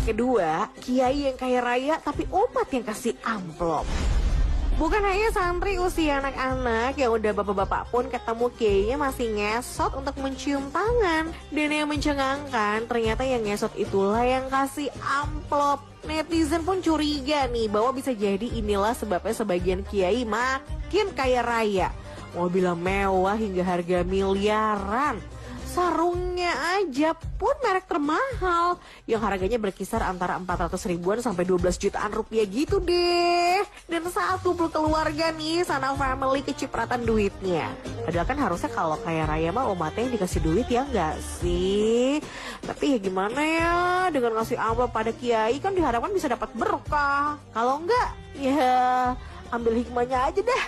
Kedua, kiai yang kaya raya tapi umat yang kasih amplop. Bukan hanya santri usia anak-anak, yang udah bapak-bapak pun ketemu kiainya masih ngesot untuk mencium tangan. Dan yang mencengangkan, ternyata yang ngesot itulah yang kasih amplop. Netizen pun curiga nih bahwa bisa jadi inilah sebabnya sebagian kiai makin kaya raya. Mobilnya mewah hingga harga miliaran. Sarungnya aja pun merek termahal yang harganya berkisar antara 400 ribuan sampai 12 jutaan rupiah gitu deh. Dan saat kumpul keluarga nih, sana family kecipratan duitnya. Padahal kan harusnya kalau kaya raya mah umatnya yang dikasih duit ya enggak sih? Tapi ya gimana ya, dengan ngasih amplop pada kiai kan diharapkan bisa dapat berkah. Kalau enggak ya ambil hikmahnya aja dah.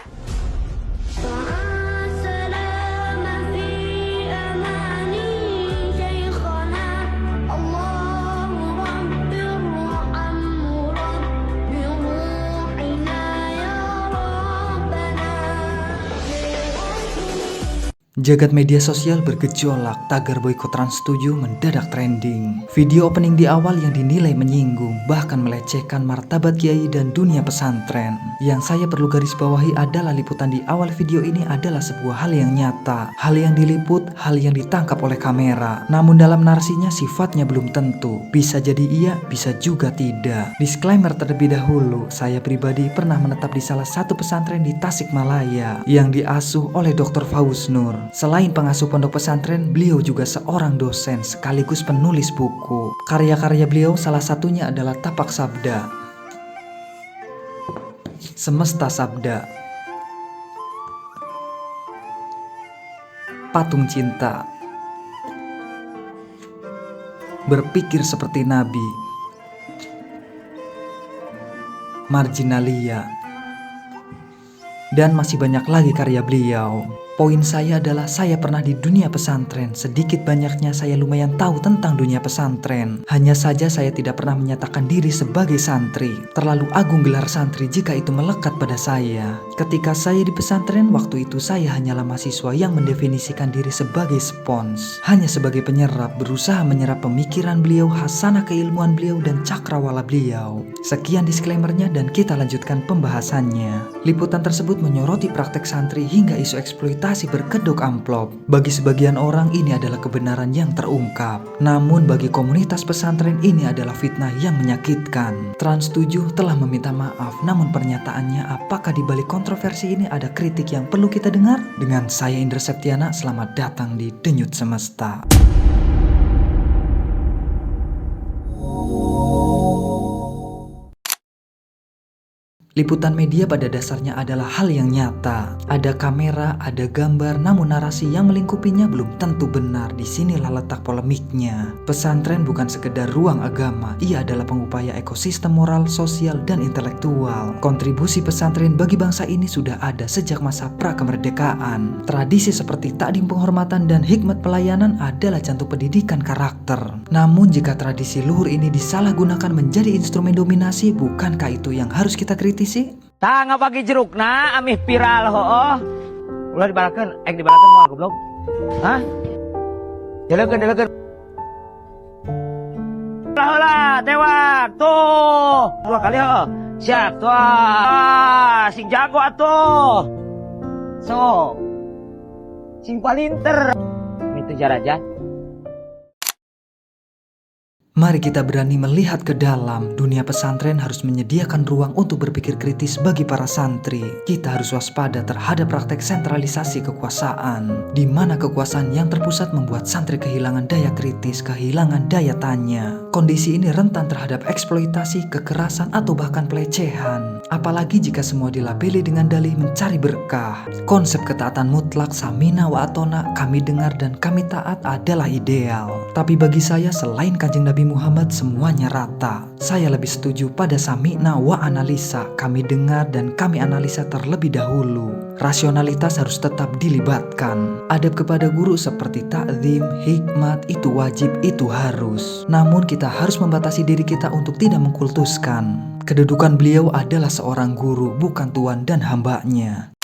Jagat media sosial bergejolak, tagar boykot Trans 7 mendadak trending. Video opening di awal yang dinilai menyinggung, bahkan melecehkan martabat kiai dan dunia pesantren. Yang saya perlu garis bawahi adalah liputan di awal video ini adalah sebuah hal yang nyata. Hal yang diliput, hal yang ditangkap oleh kamera. Namun dalam narasinya sifatnya belum tentu. Bisa jadi iya, bisa juga tidak. Disclaimer terlebih dahulu, saya pribadi pernah menetap di salah satu pesantren di Tasikmalaya yang diasuh oleh Dr. Fauz Nur. Selain pengasuh pondok pesantren, beliau juga seorang dosen sekaligus penulis buku. Karya-karya beliau salah satunya adalah Tapak Sabda, Semesta Sabda, Patung Cinta, Berpikir Seperti Nabi, Marginalia, dan masih banyak lagi karya beliau. Poin saya adalah saya pernah di dunia pesantren. Sedikit banyaknya saya lumayan tahu tentang dunia pesantren. Hanya saja saya tidak pernah menyatakan diri sebagai santri. Terlalu agung gelar santri jika itu melekat pada saya. Ketika saya di pesantren, waktu itu saya hanyalah mahasiswa yang mendefinisikan diri sebagai spons. Hanya sebagai penyerap, berusaha menyerap pemikiran beliau, hasanah keilmuan beliau, dan cakrawala beliau. Sekian disclaimernya dan kita lanjutkan pembahasannya. Liputan tersebut menyoroti praktek santri hingga isu eksploitasi berkedok amplop. Bagi sebagian orang ini adalah kebenaran yang terungkap. Namun bagi komunitas pesantren ini adalah fitnah yang menyakitkan. Trans 7 telah meminta maaf, namun pernyataannya apakah di balik kontroversi ini ada kritik yang perlu kita dengar? Dengan saya Indra Septiana, selamat datang di Denyut Semesta. Liputan media pada dasarnya adalah hal yang nyata. Ada kamera, ada gambar, namun narasi yang melingkupinya belum tentu benar. Disinilah letak polemiknya. Pesantren bukan sekedar ruang agama, ia adalah pengupaya ekosistem moral, sosial, dan intelektual. Kontribusi pesantren bagi bangsa ini sudah ada sejak masa pra-kemerdekaan. Tradisi seperti takdim penghormatan dan hikmat pelayanan adalah jantung pendidikan karakter. Namun jika tradisi luhur ini disalahgunakan menjadi instrumen dominasi, bukankah itu yang harus kita kritisi? Tangga pagi jeruk na amih viral hooh. Ulah dibalakeun, dibalakeun moal goblok. Hah? Delekeun. Lah tewak tuh. Dua kali heuh. Siap tuh. Sing jago atuh. So. Sing palinter. Itu jaraja. Mari kita berani melihat ke dalam. Dunia pesantren harus menyediakan ruang untuk berpikir kritis bagi para santri. Kita harus waspada terhadap praktek sentralisasi kekuasaan, di mana kekuasaan yang terpusat membuat santri kehilangan daya kritis, kehilangan daya tanya. Kondisi ini rentan terhadap eksploitasi, kekerasan, atau bahkan pelecehan. Apalagi jika semua dilabeli dengan dalih mencari berkah. Konsep ketaatan mutlak, samina wa atona, kami dengar dan kami taat adalah ideal. Tapi bagi saya, selain Kanjeng Nabi Muhammad, semuanya rata. Saya lebih setuju pada sami'na wa analisa, kami dengar dan kami analisa terlebih dahulu. Rasionalitas harus tetap dilibatkan. Adab kepada guru seperti ta'zim, hikmat, itu wajib, itu harus. Namun kita harus membatasi diri kita untuk tidak mengkultuskan. Kedudukan beliau adalah seorang guru, bukan tuan dan hambanya.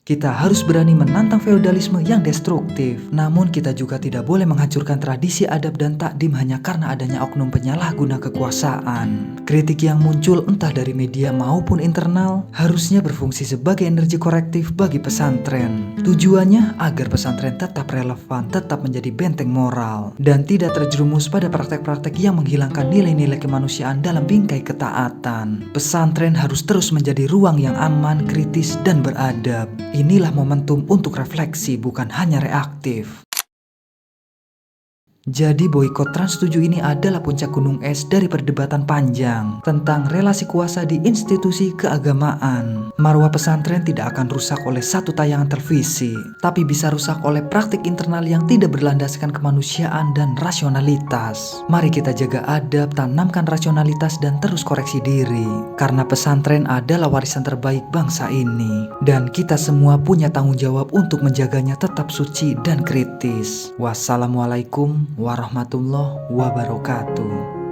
Kita harus berani menantang feodalisme yang destruktif. Namun kita juga tidak boleh menghancurkan tradisi adab dan takdim hanya karena adanya oknum penyalahguna kekuasaan. Kritik yang muncul entah dari media maupun internal harusnya berfungsi sebagai energi korektif bagi pesantren. Tujuannya agar pesantren tetap relevan, tetap menjadi benteng moral, dan tidak terjerumus pada praktek-praktek yang menghilangkan nilai-nilai kemanusiaan dalam bingkai ketaatan. Pesantren harus terus menjadi ruang yang aman, kritis, dan beradab. Inilah momentum untuk refleksi, bukan hanya reaktif. Jadi boikot Trans 7 ini adalah puncak gunung es dari perdebatan panjang tentang relasi kuasa di institusi keagamaan. Marwah pesantren tidak akan rusak oleh satu tayangan televisi, tapi bisa rusak oleh praktik internal yang tidak berlandaskan kemanusiaan dan rasionalitas. Mari kita jaga adab, tanamkan rasionalitas, dan terus koreksi diri. Karena pesantren adalah warisan terbaik bangsa ini, dan kita semua punya tanggung jawab untuk menjaganya tetap suci dan kritis. Wassalamualaikum warahmatullahi wabarakatuh.